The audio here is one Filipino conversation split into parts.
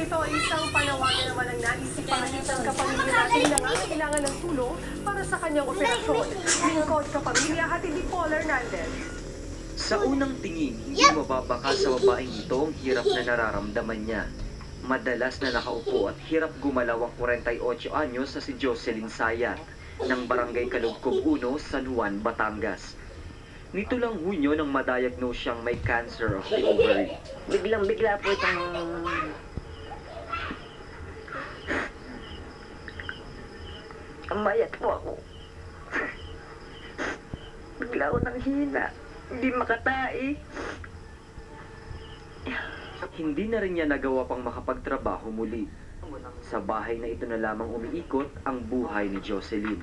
Ito ay isang panawagan naman ang naisipan ng isang kapamilya natin na kailangan ng tulong para sa kanyang operasyon. Lingkod kapamilya at hindi Paul Hernandez. Sa unang tingin, hindi mababaka sa babaeng ito ang hirap na nararamdaman niya. Madalas na nakaupo at hirap gumalaw ang 48 anyos sa si Jocelyn Sayat ng Barangay Calugcob 1, San Juan, Batangas. Nito lang Hunyo nang ma-diagnose siyang may cancer of the ovary. Biglang-bigla po itong amayat po ako. Bigla ako nang hina. Hindi makatai. Hindi na rin niya nagawa pang makapagtrabaho muli. Sa bahay na ito na lamang umiikot ang buhay ni Jocelyn.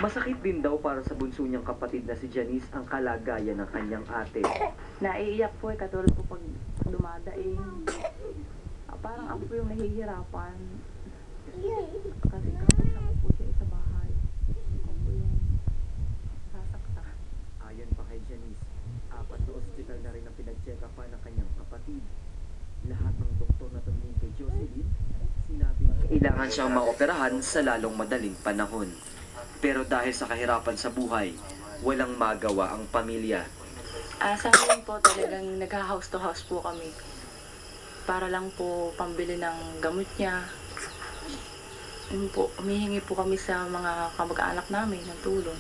Masakit din daw para sa bunso niyang kapatid na si Janice ang kalagayan ng kanyang ate. Naiiyak po katulad po pag dumadaing. Parang ako po yung nahihirapan. Kasi kasama po siya sa bahay. Ako po yung sasaktan. Ayon pa kay Janice, 4 na ospital na rin ang pinag-check-upan ng kanyang kapatid. Lahat ng doktor na tumingin kay Jocelyn, sinabing kailangan siyang maoperahan sa lalong madaling panahon. Pero dahil sa kahirapan sa buhay, walang magawa ang pamilya. Sa amin po talagang nagha-house to house po kami. Para lang po pambili ng gamot niya. Yun po, humihingi po kami sa mga kamag-anak namin ng tulong.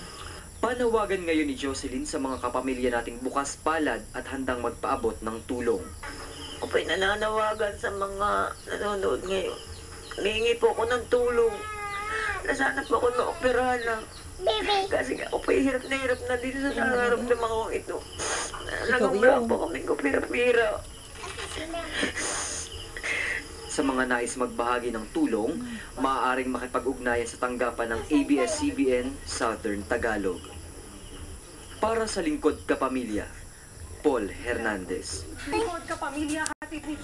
Panawagan ngayon ni Jocelyn sa mga kapamilya nating bukas palad at handang magpaabot ng tulong. Ako po'y nananawagan sa mga nanonood ngayon. Humihingi po ako ng tulong. Na sana po ako na-operahan lang. Kasi ako po'y hirap na din sa nararamdaman ko ito. Nagumula po kaming kupira-pira. Sa mga nais magbahagi ng tulong, maaaring makipag-ugnayan sa tanggapan ng ABS-CBN Southern Tagalog. Para sa Lingkod Kapamilya, Paul Hernandez. Lingkod kapamilya at hindi